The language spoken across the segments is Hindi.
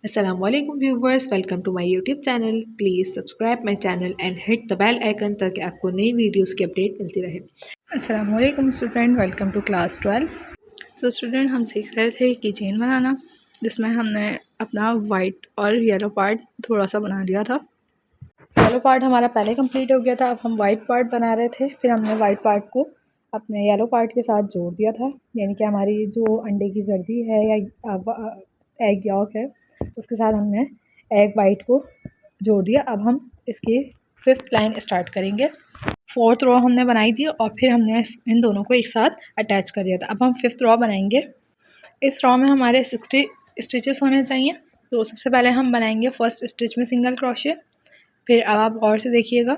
Assalamualaikum viewers, welcome to my YouTube channel. Please subscribe my channel and hit the bell icon ताकि आपको नई वीडियोस की अपडेट मिलती रहे। अस्सलामुअलैकुम student, welcome to class 12। Student हम सीख रहे थे की चेन बनाना, जिसमें हमने अपना वाइट और येलो पार्ट थोड़ा सा बना लिया था। येलो पार्ट हमारा पहले कंप्लीट हो गया था, अब हम वाइट पार्ट बना रहे थे। फिर हमने वाइट पार्ट को अपने येलो पार्ट के साथ जोड़ दिया था, यानी कि हमारी जो अंडे की जर्दी है या एग यॉक है उसके साथ हमने एग वाइट को जोड़ दिया। अब हम इसकी 5th लाइन स्टार्ट करेंगे। 4th रो हमने बनाई थी और फिर हमने इन दोनों को एक साथ अटैच कर दिया था। अब हम 5th रो बनाएंगे। इस रो में हमारे 60 स्टिचेस होने चाहिए। तो सबसे पहले हम बनाएंगे फर्स्ट स्टिच में सिंगल क्रोशे। फिर अब आप गौर से देखिएगा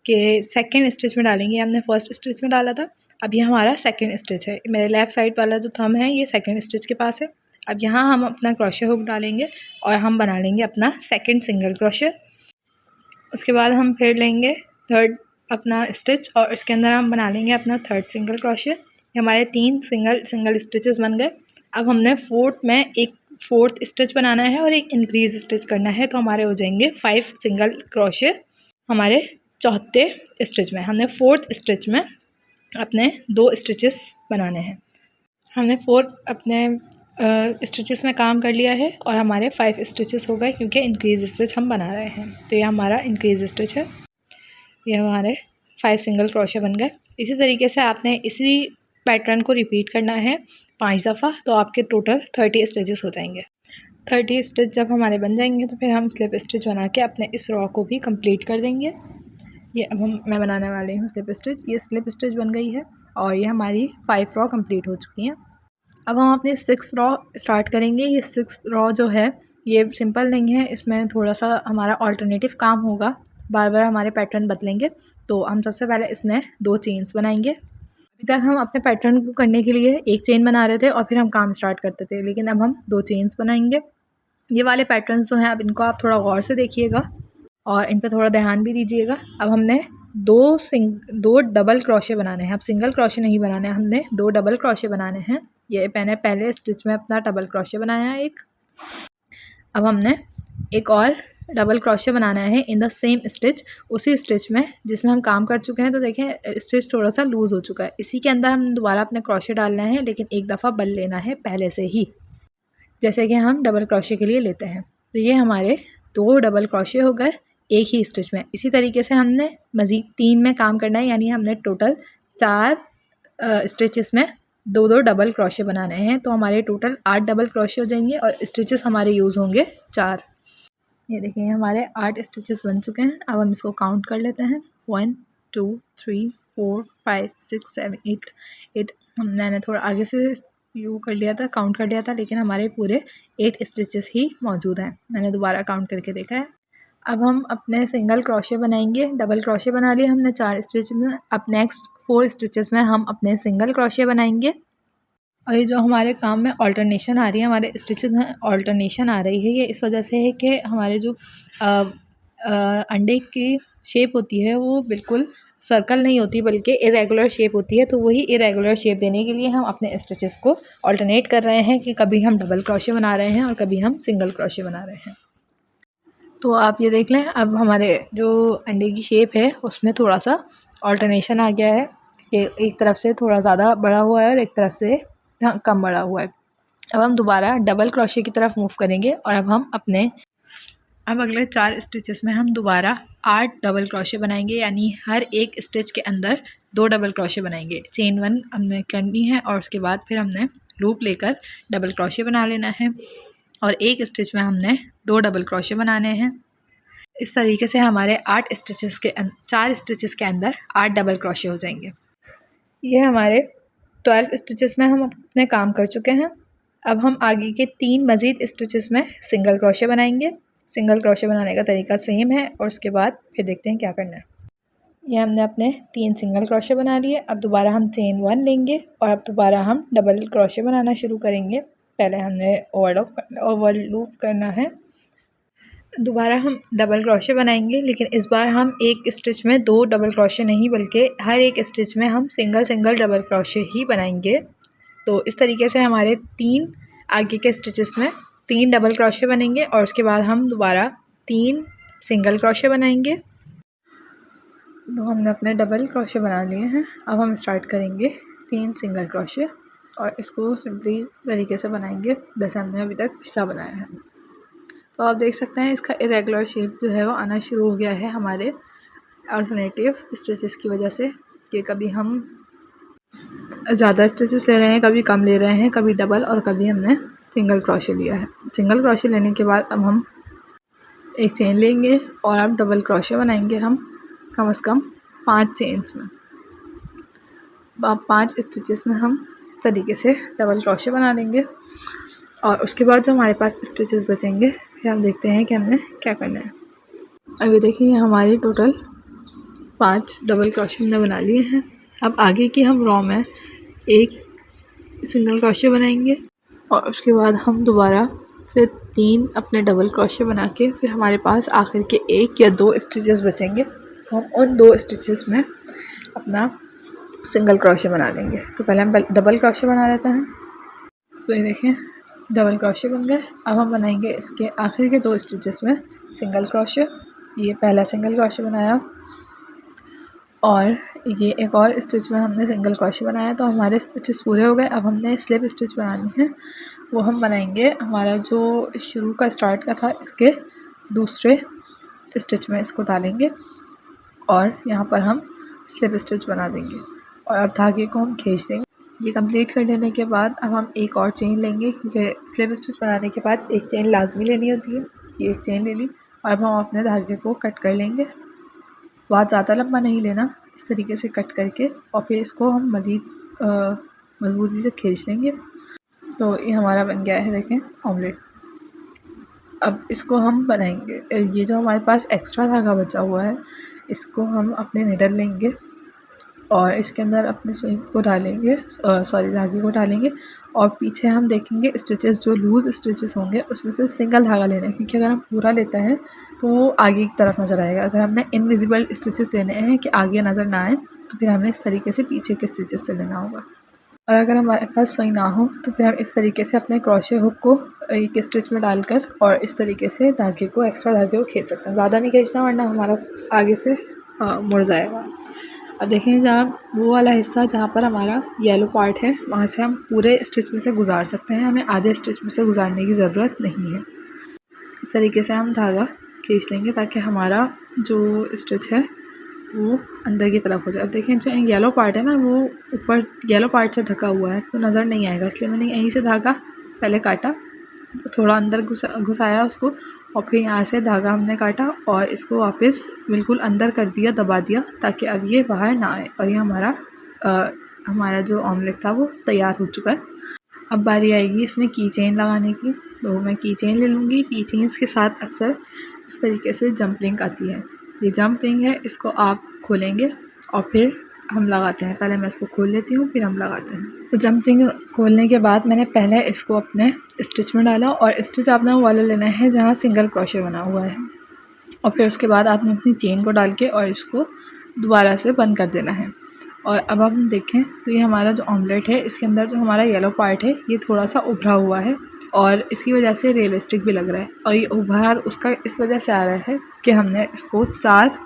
कि सेकंड स्टिच में डालेंगे, हमने फर्स्ट स्टिच में डाला था। अब ये हमारा सेकंड स्टिच है। मेरे लेफ़्ट साइड वाला जो थंब है ये सेकंड स्टिच के पास है। अब यहाँ हम अपना क्रोशे हुक डालेंगे और हम बना लेंगे अपना सेकंड सिंगल क्रोशे। उसके बाद हम फिर लेंगे थर्ड अपना स्टिच और इसके अंदर हम बना लेंगे अपना थर्ड सिंगल क्रोशे। हमारे 3 सिंगल स्टिचेस बन गए। अब हमने 4th में एक 4th स्टिच बनाना है और एक इंक्रीज स्टिच करना है, तो हमारे हो जाएंगे 5 सिंगल क्रोशे हमारे चौथे स्टिच में। हमने 4th स्टिच में अपने 2 स्टिचेस बनाने हैं। हमने 4 अपने स्टिचेस में काम कर लिया है और हमारे 5 स्टिचेस हो गए, क्योंकि इंक्रीज स्टिच हम बना रहे हैं। तो ये हमारा इंक्रीज स्टिच है, ये हमारे 5 सिंगल क्रोशे बन गए। इसी तरीके से आपने इसी पैटर्न को रिपीट करना है 5 दफ़ा, तो आपके टोटल 30 स्टिचेस हो जाएंगे। 30 स्टिच जब हमारे बन जाएंगे तो फिर हम स्लिप स्टिच बना के अपने इस रो को भी कंप्लीट कर देंगे। ये अब मैं बनाने वाली हूँ स्लिप स्टिच। ये स्लिप स्टिच बन गई है और ये हमारी 5 रो कंप्लीट हो चुकी हैं। अब हम अपने 6th रो स्टार्ट करेंगे। ये 6th रो जो है ये सिंपल नहीं है, इसमें थोड़ा सा हमारा ऑल्टरनेटिव काम होगा, बार बार हमारे पैटर्न बदलेंगे। तो हम सबसे पहले इसमें 2 चेन्स बनाएंगे। अभी तक हम अपने पैटर्न को करने के लिए एक चेन बना रहे थे और फिर हम काम स्टार्ट करते थे, लेकिन अब हम 2 चेन्स बनाएंगे। ये वाले पैटर्न्स जो हैं अब इनको आप थोड़ा गौर से देखिएगा और इन पर थोड़ा ध्यान भी दीजिएगा। अब हमने 2 डबल क्रोशे बनाने हैं। अब सिंगल क्रोशे नहीं बनाने हैं, हमने 2 डबल क्रोशे बनाने हैं। ये मैंने पहले स्टिच में अपना डबल क्रोशे बनाया है एक। अब हमने एक और डबल क्रोशे बनाना है इन द सेम स्टिच, उसी स्टिच में जिसमें हम काम कर चुके हैं। तो देखें स्टिच थोड़ा सा लूज़ हो चुका है, इसी के अंदर हम दोबारा अपने क्रोशे डालना है, लेकिन एक दफ़ा बल लेना है पहले से ही, जैसे कि हम डबल क्रोशे के लिए लेते हैं। तो ये हमारे 2 डबल क्रोशे हो गए एक ही स्टिच में। इसी तरीके से हमने मज़ीद 3 में काम करना है, यानी हमने टोटल 4 स्टिचेस में 2 डबल क्रोशे बनाने हैं। तो हमारे टोटल 8 डबल क्रोशे हो जाएंगे और स्टिचेस हमारे यूज़ होंगे 4। ये देखिए हमारे 8 स्टिचेस बन चुके हैं। अब हम इसको काउंट कर लेते हैं। 1 2 3 4 5 6 7 8। मैंने थोड़ा आगे से यू कर लिया था, काउंट कर लिया था, लेकिन हमारे पूरे 8 स्टिचेस ही मौजूद हैं। मैंने दोबारा काउंट करके देखा है। अब हम अपने सिंगल क्रोशे बनाएंगे। डबल क्रोशे बना लिए हमने 4 स्टिच में। अब नेक्स्ट 4 स्टिचेस में हम अपने सिंगल क्रोशे बनाएंगे। और ये जो हमारे काम में ऑल्टरनेशन आ रही है, हमारे स्टिचेस में ऑल्टरनेशन आ रही है, ये इस वजह से है कि हमारे जो अंडे की शेप होती है वो बिल्कुल सर्कल नहीं होती, बल्कि इरेगुलर शेप होती है। तो वही इरेगुलर शेप देने के लिए हम अपने स्टिचेस को ऑल्टरनेट कर रहे हैं कि कभी हम डबल क्रोशे बना रहे हैं और कभी हम सिंगल क्रोशे बना रहे हैं। तो आप ये देख लें, अब हमारे जो अंडे की शेप है उसमें थोड़ा सा ऑल्टरनेशन आ गया है कि एक तरफ से थोड़ा ज़्यादा बड़ा हुआ है और एक तरफ से कम बड़ा हुआ है। अब हम दोबारा डबल क्रोशे की तरफ मूव करेंगे और अब अगले 4 स्टिचेस में हम दोबारा 8 डबल क्रोशे बनाएंगे, यानी हर एक स्टिच के अंदर 2 डबल क्रोशे बनाएंगे। चेन 1 हमने करनी है और उसके बाद फिर हमने लूप लेकर डबल क्रोशे बना लेना है और एक स्टिच में हमने 2 डबल क्रोशे बनाने हैं। इस तरीके से हमारे 4 स्टिचेस के अंदर 8 डबल क्रोशे हो जाएंगे। ये हमारे 12 स्टिचेस में हम अपने काम कर चुके हैं। अब हम आगे के 3 मज़ीद स्टिचेस में सिंगल क्रोशे बनाएंगे। सिंगल क्रोशे बनाने का तरीका सेम है और उसके बाद फिर देखते हैं क्या करना है। ये हमने अपने 3 सिंगल क्रोशे बना लिए। अब दोबारा हम चेन 1 लेंगे और अब दोबारा हम डबल क्रोशे बनाना शुरू करेंगे। पहले हमने ओवर लूप करना है, दोबारा हम डबल क्रोशे बनाएंगे, लेकिन इस बार हम एक स्टिच में 2 डबल क्रोशे नहीं, बल्कि हर एक स्टिच में हम सिंगल डबल क्रोशे ही बनाएंगे। तो इस तरीके से हमारे 3 आगे के स्टिचेस में 3 डबल क्रोशे बनेंगे और उसके बाद हम दोबारा 3 सिंगल क्रोशे बनाएंगे। तो हमने अपने डबल क्रोशे बना लिए हैं। अब हम स्टार्ट करेंगे 3 सिंगल क्रोशे और इसको सिंपली तरीके से बनाएंगे जैसे हमने अभी तक पिछला बनाया है। तो आप देख सकते हैं इसका इरेगुलर शेप जो है वो आना शुरू हो गया है हमारे अल्टरनेटिव स्टिचेस की वजह से, कि कभी हम ज़्यादा स्टिचेस ले रहे हैं, कभी कम ले रहे हैं, कभी डबल और कभी हमने सिंगल क्रोशे लिया है। सिंगल क्रोशे लेने के बाद अब हम एक चेन लेंगे और अब डबल क्रोशे बनाएंगे हम कम से कम 5 चेन्स में। अब 5 स्टिचेस में हम इस तरीके से डबल क्रोशे बना लेंगे और उसके बाद जो हमारे पास स्टिचेस बचेंगे फिर हम देखते हैं कि हमने क्या करना है। अभी देखिए हमारी टोटल 5 डबल क्रोशे हमने बना लिए हैं। अब आगे की हम रॉ में एक सिंगल क्रोशे बनाएंगे और उसके बाद हम दोबारा से 3 अपने डबल क्रोशे बना के फिर हमारे पास आखिर के 1 या 2 स्टिचेस बचेंगे। हम उन 2 स्टिचेस में अपना सिंगल क्रोशे बना लेंगे। तो पहले हम डबल क्रोशे बना लेते हैं। तो ये देखें डबल क्रोशे बन गए। अब हम बनाएंगे इसके आखिर के 2 स्टिचेस में सिंगल क्रोशे। ये पहला सिंगल क्रोशे बनाया और ये एक और स्टिच में हमने सिंगल क्रोशे बनाया, तो हमारे स्टिचेस पूरे हो गए। अब हमने स्लिप स्टिच बनानी है, वो हम बनाएंगे हमारा जो शुरू का स्टार्ट का था इसके दूसरे स्टिच में इसको डालेंगे और यहाँ पर हम स्लिप स्टिच बना देंगे और अब धागे को हम खींच देंगे। ये कंप्लीट कर लेने के बाद अब हम एक और चेन लेंगे, क्योंकि स्लिप स्टिच बनाने के बाद एक चेन लाजमी लेनी होती है। ये एक चेन ले ली और अब हम अपने धागे को कट कर लेंगे। बहुत ज़्यादा लंबा नहीं लेना, इस तरीके से कट करके और फिर इसको हम मज़ीद मजबूती से खींच लेंगे। तो ये हमारा बन गया है देखें ऑमलेट। अब इसको हम बनाएंगे। ये जो हमारे पास एक्स्ट्रा धागा बचा हुआ है इसको हम अपने निडल लेंगे और इसके अंदर अपने सुई को डालेंगे, धागे को डालेंगे और पीछे हम देखेंगे स्टिचेस जो लूज़ स्टिचेस होंगे उसमें से सिंगल धागा लेना है, क्योंकि अगर हम पूरा लेते हैं तो वो आगे की तरफ नज़र आएगा। अगर हमने इनविजिबल स्टिचेस लेने हैं कि आगे नज़र ना आए तो फिर हमें इस तरीके से पीछे के स्टिचेस से लेना होगा। और अगर हमारे पास सुई ना हो तो फिर हम इस तरीके से अपने क्रोशे हुक को एक स्टिच में डालकर और इस तरीके से धागे को एक्स्ट्रा धागे को खींच सकते हैं। ज़्यादा नहीं खींचना वरना हमारा आगे से मुड़ जाएगा। अब देखें जहाँ वो वाला हिस्सा जहाँ पर हमारा येलो पार्ट है वहाँ से हम पूरे स्टिच में से गुजार सकते हैं, हमें आधे स्टिच में से गुजारने की ज़रूरत नहीं है। इस तरीके से हम धागा खींच लेंगे ताकि हमारा जो स्टिच है वो अंदर की तरफ हो जाए। अब देखें जो येलो पार्ट है ना वो ऊपर येलो पार्ट से ढका हुआ है तो नज़र नहीं आएगा, इसलिए मैंने यहीं से धागा पहले काटा, तो थोड़ा अंदर घुसाया उसको और फिर यहाँ से धागा हमने काटा और इसको वापस बिल्कुल अंदर कर दिया, दबा दिया ताकि अब ये बाहर ना आए। और ये हमारा जो ऑमलेट था वो तैयार हो चुका है। अब बारी आएगी इसमें की चेन लगाने की, तो मैं की चेन ले लूँगी। की चेन्स के साथ अक्सर इस तरीके से जंप रिंग आती है। ये जंप रिंग है, इसको आप खोलेंगे और फिर हम लगाते हैं। पहले मैं इसको खोल लेती हूँ फिर हम लगाते हैं। तो जंप रिंग खोलने के बाद मैंने पहले इसको अपने स्टिच में डाला और स्टिच आपने वो वाला लेना है जहाँ सिंगल क्रोशे बना हुआ है और फिर उसके बाद आपने अपनी चेन को डाल के और इसको दोबारा से बंद कर देना है। और अब हम देखें तो ये हमारा जो ऑमलेट है इसके अंदर जो हमारा येलो पार्ट है ये थोड़ा सा उभरा हुआ है और इसकी वजह से रियलिस्टिक भी लग रहा है। और ये उभार उसका इस वजह से आ रहा है कि हमने इसको 4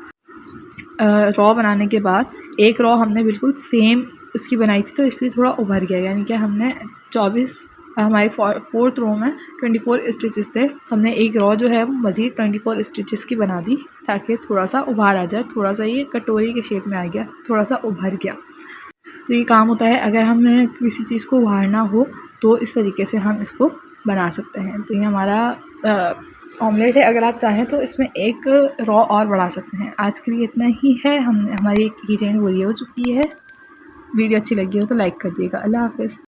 रॉ बनाने के बाद एक रॉ हमने बिल्कुल सेम उसकी बनाई थी तो इसलिए थोड़ा उभर गया, यानी कि हमने 24 हमारी 4th रो में 24 स्टिचेस थे, हमने एक रॉ जो है मज़ीद 24 स्टिचेस की बना दी ताकि थोड़ा सा उभार आ जाए, थोड़ा सा ये कटोरी के शेप में आ गया, थोड़ा सा उभर गया। तो ये काम होता है अगर हमें किसी चीज़ को उभारना हो तो इस तरीके से हम इसको बना सकते हैं। तो ये हमारा ऑमलेट है। अगर आप चाहें तो इसमें एक रॉ और बढ़ा सकते हैं। आज के लिए इतना ही है। हमारी की चेन पूरी हो चुकी है। वीडियो अच्छी लगी हो तो लाइक कर दिएगा। अल्लाह हाफ़िज़।